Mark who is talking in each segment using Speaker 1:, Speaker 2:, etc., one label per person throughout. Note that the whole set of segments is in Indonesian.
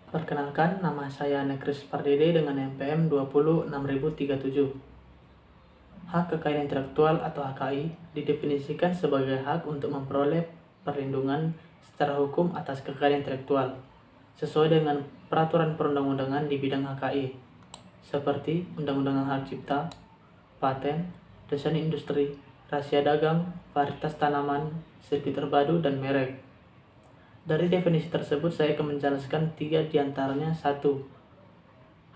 Speaker 1: Perkenalkan, nama saya Nekris Pardede dengan NPM 20637. Hak kekayaan intelektual atau HKI didefinisikan sebagai hak untuk memperoleh perlindungan secara hukum atas kekayaan intelektual sesuai dengan peraturan perundang-undangan di bidang HKI seperti Undang-Undang Hak Cipta, Paten, Desain Industri, Rahasia Dagang, Varietas Tanaman, Sirkuit Terpadu, dan merek. Dari definisi tersebut, saya akan menjelaskan 3 diantaranya. 1.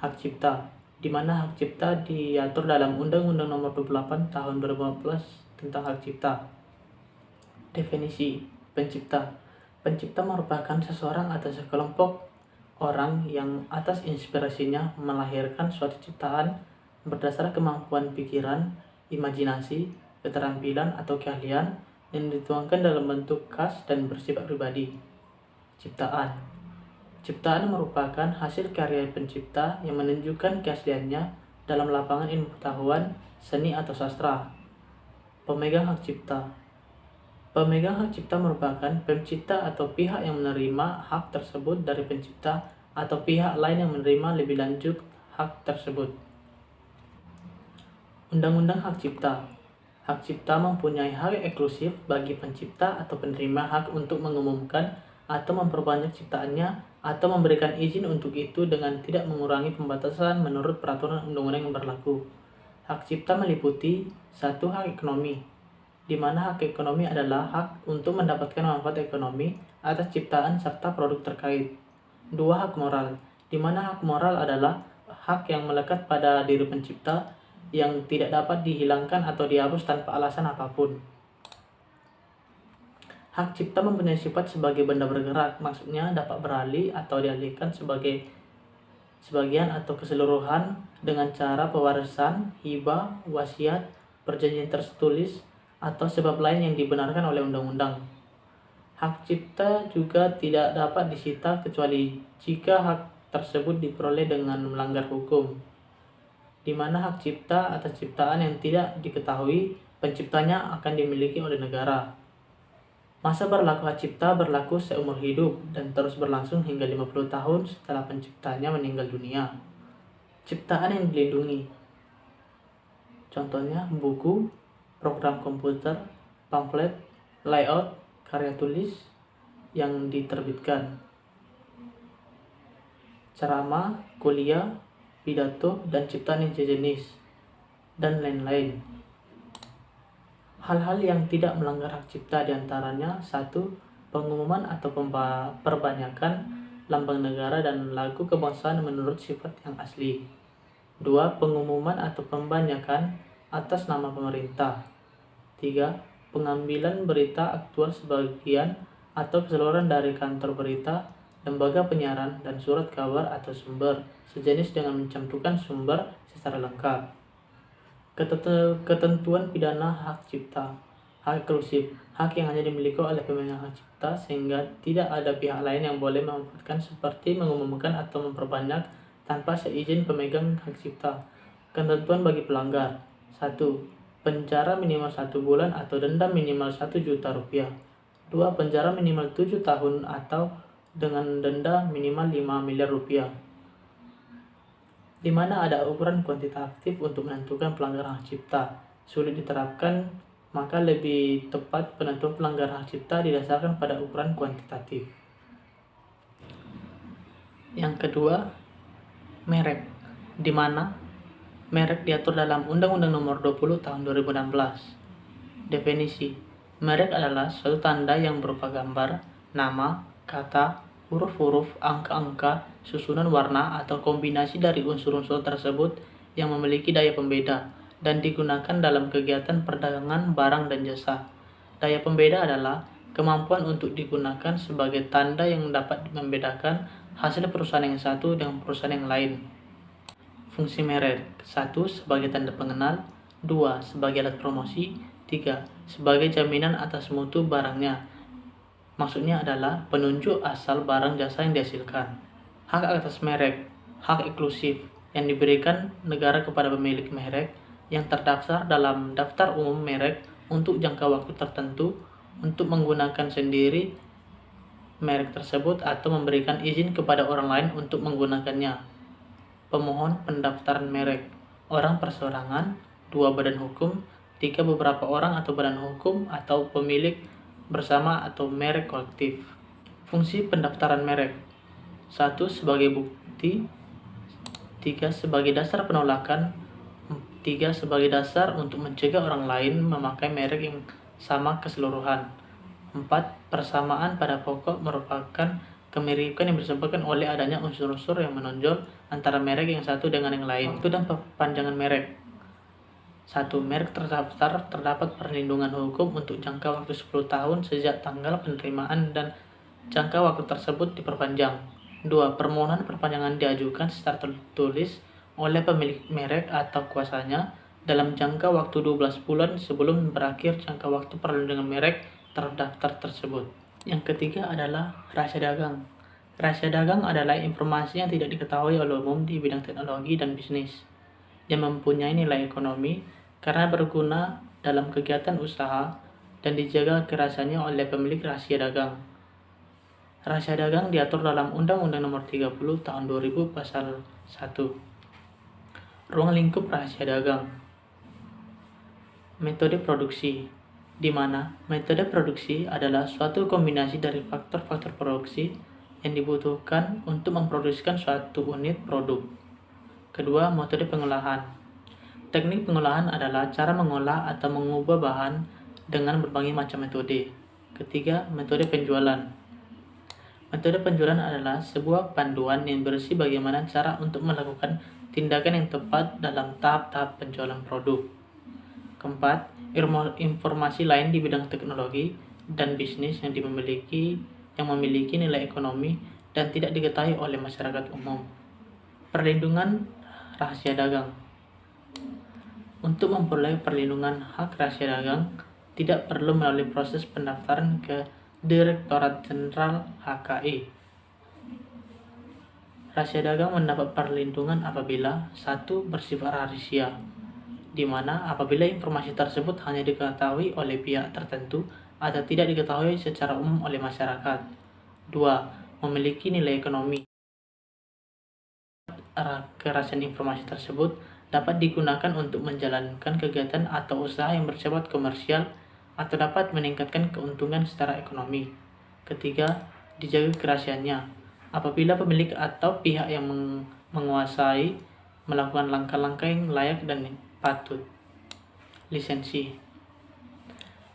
Speaker 1: Hak cipta, di mana hak cipta diatur dalam Undang-Undang Nomor 28 Tahun 2015 tentang hak cipta. Definisi pencipta. Pencipta merupakan seseorang atau sekelompok orang yang atas inspirasinya melahirkan suatu ciptaan berdasar kemampuan pikiran, imajinasi, keterampilan, atau keahlian yang dituangkan dalam bentuk khas dan bersifat pribadi. Ciptaan. Ciptaan merupakan hasil karya pencipta yang menunjukkan keasliannya dalam lapangan ilmu pengetahuan, seni, atau sastra. Pemegang hak cipta. Pemegang hak cipta merupakan pencipta atau pihak yang menerima hak tersebut dari pencipta atau pihak lain yang menerima lebih lanjut hak tersebut. Undang-Undang Hak Cipta. Hak cipta mempunyai hak eksklusif bagi pencipta atau penerima hak untuk mengumumkan atau memperbanyak ciptaannya atau memberikan izin untuk itu dengan tidak mengurangi pembatasan menurut peraturan undang-undang yang berlaku. Hak cipta meliputi 1. Hak ekonomi, di mana hak ekonomi adalah hak untuk mendapatkan manfaat ekonomi atas ciptaan serta produk terkait. 2. Hak moral, di mana hak moral adalah hak yang melekat pada diri pencipta yang tidak dapat dihilangkan atau dihapus tanpa alasan apapun. Hak cipta mempunyai sifat sebagai benda bergerak, maksudnya dapat beralih atau dialihkan sebagai sebagian atau keseluruhan dengan cara pewarisan, hibah, wasiat, perjanjian tertulis, atau sebab lain yang dibenarkan oleh undang-undang. Hak cipta juga tidak dapat disita kecuali jika hak tersebut diperoleh dengan melanggar hukum, di mana hak cipta atas ciptaan yang tidak diketahui penciptanya akan dimiliki oleh negara. Masa berlaku hak cipta berlaku seumur hidup dan terus berlangsung hingga 50 tahun setelah penciptanya meninggal dunia. Ciptaan yang dilindungi, contohnya buku, program komputer, pamflet, layout, karya tulis yang diterbitkan, ceramah, kuliah, pidato, dan ciptaan yang sejenis, dan lain-lain. Hal-hal yang tidak melanggar hak cipta diantaranya 1. Pengumuman atau perbanyakan lambang negara dan lagu kebangsaan menurut sifat yang asli. 2. Pengumuman atau pembanyakan atas nama pemerintah. 3. Pengambilan berita aktual sebagian atau keseluruhan dari kantor berita, lembaga penyiaran, dan surat kabar atau sumber sejenis dengan mencantumkan sumber secara lengkap. Ketentuan pidana hak cipta. Hak eksklusif, hak yang hanya dimiliki oleh pemegang hak cipta sehingga tidak ada pihak lain yang boleh memanfaatkan seperti mengumumkan atau memperbanyak tanpa seizin pemegang hak cipta. Ketentuan bagi pelanggar. 1. Penjara minimal 1 bulan atau denda minimal 1 juta rupiah. 2. Penjara minimal 7 tahun atau dengan denda minimal 5 miliar rupiah. Di mana ada ukuran kuantitatif untuk menentukan pelanggaran hak cipta. Sulit diterapkan, maka lebih tepat penentuan pelanggaran hak cipta didasarkan pada ukuran kuantitatif. Yang kedua, merek, di mana merek diatur dalam Undang-Undang Nomor 20 Tahun 2016. Definisi, merek adalah suatu tanda yang berupa gambar, nama, kata, huruf-huruf, angka-angka, susunan warna, atau kombinasi dari unsur-unsur tersebut yang memiliki daya pembeda dan digunakan dalam kegiatan perdagangan barang dan jasa. Daya pembeda adalah kemampuan untuk digunakan sebagai tanda yang dapat membedakan hasil perusahaan yang satu dengan perusahaan yang lain. Fungsi merek: 1. Sebagai tanda pengenal. 2. Sebagai alat promosi. 3. Sebagai jaminan atas mutu barangnya. Maksudnya adalah penunjuk asal barang jasa yang dihasilkan. Hak atas merek, hak eksklusif yang diberikan negara kepada pemilik merek yang terdaftar dalam daftar umum merek untuk jangka waktu tertentu untuk menggunakan sendiri merek tersebut atau memberikan izin kepada orang lain untuk menggunakannya. Pemohon pendaftaran merek, orang perseorangan, 2 badan hukum, 3 beberapa orang atau badan hukum atau pemilik bersama atau merek kolektif. Fungsi pendaftaran merek: 1. Sebagai bukti, 3. Sebagai dasar penolakan, 3. Sebagai dasar untuk mencegah orang lain memakai merek yang sama keseluruhan. 4. Persamaan pada pokok merupakan kemiripan yang disebabkan oleh adanya unsur-unsur yang menonjol antara merek yang satu dengan yang lain. Waktu dan perpanjangan merek: 1. Merek terdaftar terdapat perlindungan hukum untuk jangka waktu 10 tahun sejak tanggal penerimaan dan jangka waktu tersebut diperpanjang. 2. Permohonan perpanjangan diajukan secara tertulis oleh pemilik merek atau kuasanya dalam jangka waktu 12 bulan sebelum berakhir jangka waktu perlindungan merek terdaftar tersebut. Yang ketiga adalah rahasia dagang. Rahasia dagang adalah informasi yang tidak diketahui oleh umum di bidang teknologi dan bisnis, yang mempunyai nilai ekonomi karena berguna dalam kegiatan usaha dan dijaga kerahasiaannya oleh pemilik rahasia dagang. Rahasia dagang diatur dalam Undang-Undang Nomor 30 Tahun 2000 Pasal 1. Ruang lingkup rahasia dagang. Metode produksi, di mana metode produksi adalah suatu kombinasi dari faktor-faktor produksi yang dibutuhkan untuk memproduksikan suatu unit produk. Kedua, metode pengolahan. Teknik pengolahan adalah cara mengolah atau mengubah bahan dengan berbagai macam metode. Ketiga, metode penjualan. Metode penjualan adalah sebuah panduan yang berisi bagaimana cara untuk melakukan tindakan yang tepat dalam tahap-tahap penjualan produk. Keempat, informasi lain di bidang teknologi dan bisnis yang memiliki nilai ekonomi dan tidak diketahui oleh masyarakat umum. Perlindungan rahasia dagang. Untuk memperoleh perlindungan hak rahasia dagang, tidak perlu melalui proses pendaftaran ke Direktorat Jenderal HKI. Rahasia dagang mendapat perlindungan apabila 1. Bersifat rahasia, di mana apabila informasi tersebut hanya diketahui oleh pihak tertentu atau tidak diketahui secara umum oleh masyarakat. 2. Memiliki nilai ekonomi. Kerahasiaan informasi tersebut dapat digunakan untuk menjalankan kegiatan atau usaha yang bersifat komersial atau dapat meningkatkan keuntungan secara ekonomi. Ketiga, dijaga kerahasiaannya. Apabila pemilik atau pihak yang menguasai melakukan langkah-langkah yang layak dan patut. Lisensi.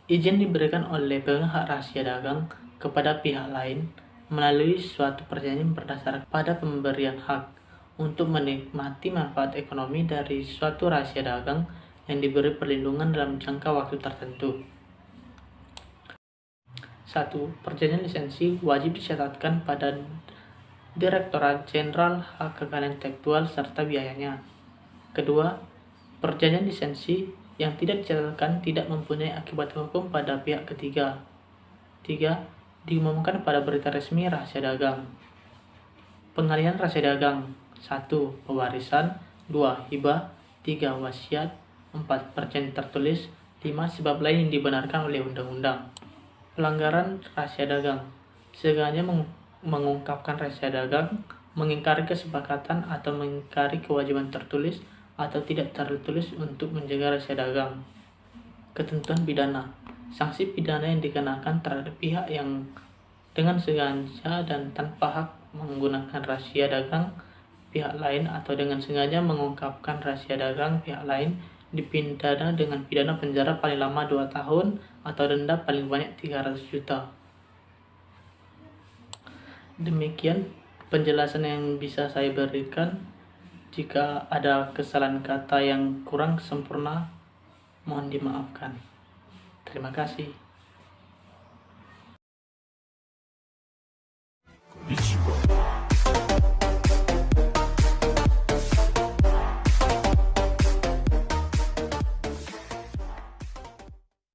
Speaker 1: Izin diberikan oleh pemegang hak rahasia dagang kepada pihak lain melalui suatu perjanjian berdasarkan pada pemberian hak untuk menikmati manfaat ekonomi dari suatu rahasia dagang yang diberi perlindungan dalam jangka waktu tertentu. 1. Perjanjian lisensi wajib dicatatkan pada Direktorat Jenderal Hak Kekayaan Intelektual serta biayanya. Kedua, perjanjian lisensi yang tidak dicatatkan tidak mempunyai akibat hukum pada pihak ketiga. 3. Diumumkan pada berita resmi rahasia dagang. Pengalihan rahasia dagang. 1. Pewarisan. 2. Hibah. 3. Wasiat. 4. Perjanjian tertulis. 5. Sebab lain yang dibenarkan oleh undang-undang. Pelanggaran rahasia dagang. Sengaja mengungkapkan rahasia dagang, mengingkari kesepakatan atau mengingkari kewajiban tertulis atau tidak tertulis untuk menjaga rahasia dagang. Ketentuan pidana. Sanksi pidana yang dikenakan terhadap pihak yang dengan sengaja dan tanpa hak menggunakan rahasia dagang pihak lain atau dengan sengaja mengungkapkan rahasia dagang pihak lain dipidana dengan pidana penjara paling lama 2 tahun atau denda paling banyak 300 juta. Demikian penjelasan yang bisa saya berikan. Jika ada kesalahan kata yang kurang sempurna, mohon dimaafkan. Terima kasih.